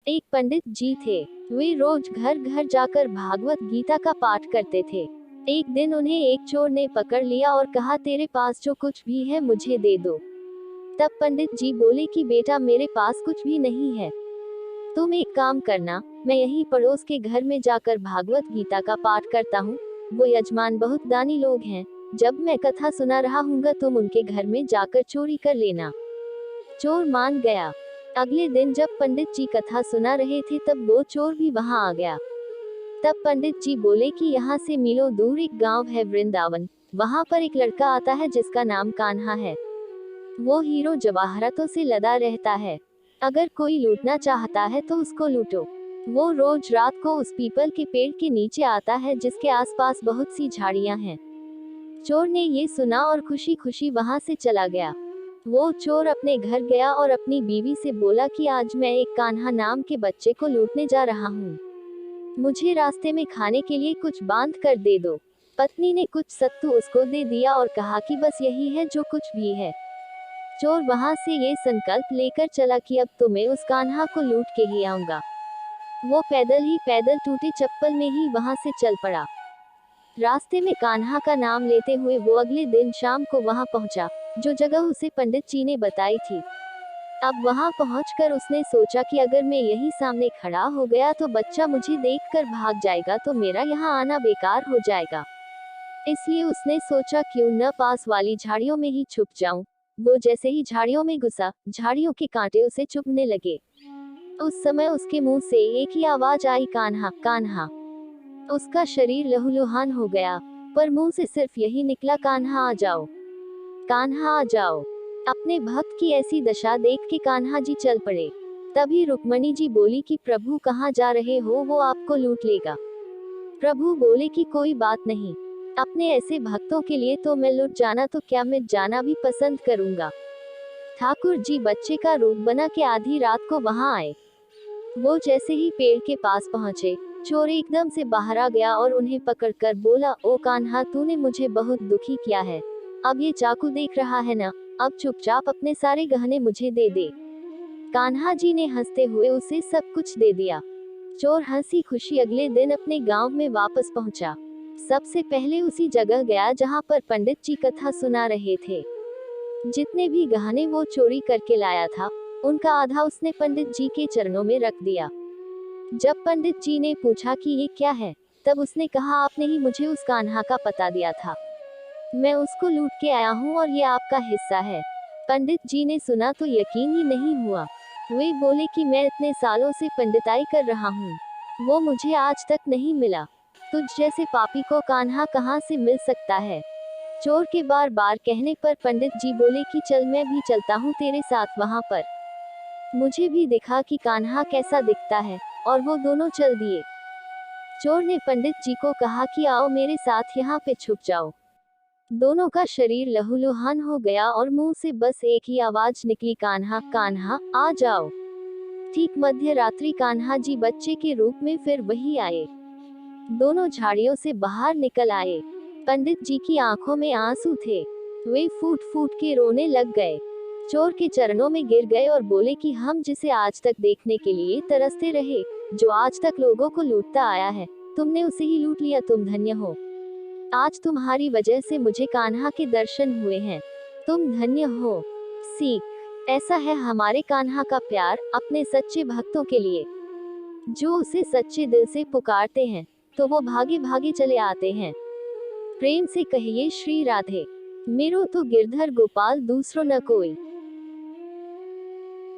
एक पंडित जी थे। वे रोज घर घर जाकर भागवत गीता का पाठ करते थे। एक दिन उन्हें एक चोर ने पकड़ लिया और कहा, तेरे पास जो कुछ भी है मुझे दे दो। तब पंडित जी बोले कि बेटा, मेरे पास कुछ भी नहीं है। तुम एक काम करना, मैं यहीं पड़ोस के घर में जाकर भागवत गीता का पाठ करता हूँ। वो यजमान बहुत दानी लोग हैं। जब मैं कथा सुना रहा हूँगा तुम उनके घर में जाकर चोरी कर लेना। चोर मान गया। अगले दिन जब पंडित जी कथा सुना रहे थे तब वो चोर भी वहां आ गया। तब पंडित जी बोले कि यहाँ से मीलों दूर एक गांव है वृंदावन। वहां पर एक लड़का आता है जिसका नाम कान्हा है। वो हीरो जवाहरातों से लदा रहता है। अगर कोई लूटना चाहता है तो उसको लूटो। वो रोज रात को उस पीपल के पेड़ के नीचे आता है जिसके आसपास बहुत सी झाड़ियां हैं। चोर ने ये सुना और खुशी खुशी वहां से चला गया। वो चोर अपने घर गया और अपनी बीवी से बोला कि आज मैं एक कान्हा नाम के बच्चे को लूटने जा रहा हूँ। मुझे रास्ते में खाने के लिए कुछ बांध कर दे दो। पत्नी ने कुछ सत्तू उसको दे दिया और कहा कि बस यही है जो कुछ भी है। चोर वहां से ये संकल्प लेकर चला कि अब तो मैं उस कान्हा को लूट के ही आऊंगा। वो पैदल टूटे चप्पल में ही वहां से चल पड़ा। रास्ते में कान्हा का नाम लेते हुए वो अगले दिन शाम को वहां पहुंचा, जो जगह उसे पंडित जी ने बताई थी। अब वहां पहुंचकर उसने सोचा कि अगर मैं यही सामने खड़ा हो गया तो बच्चा मुझे देखकर भाग जाएगा, तो मेरा यहाँ आना बेकार हो जाएगा। इसलिए उसने सोचा क्यों न पास वाली झाड़ियों में ही छुप जाऊं। वो जैसे ही झाड़ियों में घुसा, झाड़ियों के कांटे उसे चुभने लगे। उस समय उसके मुंह से एक ही आवाज आई, कान्हा कान्हा। उसका शरीर लहूलुहान हो गया, पर मुंह से सिर्फ यही निकला, कान्हा आ जाओ, कान्हा आ जाओ। अपने भक्त की ऐसी दशा देख के कान्हा जी चल पड़े। तभी रुक्मणी जी बोली कि प्रभु कहाँ जा रहे हो, वो आपको लूट लेगा। प्रभु बोले कि कोई बात नहीं, अपने ऐसे भक्तों के लिए तो मैं लुट जाना तो क्या, मिट जाना भी पसंद करूंगा। ठाकुर जी बच्चे का रूप बना के आधी रात को वहां आए। वो जैसे ही पेड़ के पास पहुंचे, चोर एकदम से बाहर आ गया और उन्हें पकड़कर बोला, ओ कान्हा, तूने मुझे बहुत दुखी किया है। अब ये चाकू देख रहा है ना, अब चुपचाप अपने सारे गहने मुझे दे दे। कान्हा जी ने हंसते हुए उसे सब कुछ दे दिया। चोर हंसी खुशी अगले दिन अपने गांव में वापस पहुंचा। सबसे पहले उसी जगह गया जहां पर पंडित जी कथा सुना रहे थे। जितने भी गहने वो चोरी करके लाया था, उनका आधा उसने पंडित जी के चरणों में रख दिया। जब पंडित जी ने पूछा कि ये क्या है, तब उसने कहा, आपने ही मुझे उस कान्हा का पता दिया था, मैं उसको लूट के आया हूँ और ये आपका हिस्सा है। पंडित जी ने सुना तो यकीन ही नहीं हुआ। वे बोले कि मैं इतने सालों से पंडिताई कर रहा हूँ, वो मुझे आज तक नहीं मिला। तुझ जैसे पापी को कान्हा कहाँ से मिल सकता है। चोर के बार बार कहने पर पंडित जी बोले कि चल, मैं भी चलता हूँ तेरे साथ वहाँ पर। मुझे भी दिखा कि कान्हा कैसा दिखता है, और वो दोनों चल दिए। चोर ने पंडित जी को कहा कि आओ मेरे साथ यहाँ पे छुप जाओ। दोनों का शरीर लहूलुहान हो गया और मुंह से बस एक ही आवाज निकली, कान्हा कान्हा आ जाओ। ठीक मध्य रात्रि कान्हा जी बच्चे के रूप में फिर वही आए। दोनों झाड़ियों से बाहर निकल आए। पंडित जी की आंखों में आंसू थे। वे फूट फूट के रोने लग गए। चोर के चरणों में गिर गए और बोले कि हम जिसे आज तक देखने के लिए तरसते रहे, जो आज तक लोगों को लूटता आया है, तुमने उसे ही लूट लिया। तुम धन्य हो। आज तुम्हारी वजह से मुझे कान्हा के दर्शन हुए हैं। तुम धन्य हो। सीख, ऐसा है हमारे कान्हा का प्यार अपने सच्चे भक्तों के लिए। जो उसे सच्चे दिल से पुकारते हैं, तो वो भागे भागे चले आते हैं। प्रेम से कहिए, श्री राधे। मेरो तो गिरधर गोपाल दूसरो न कोई।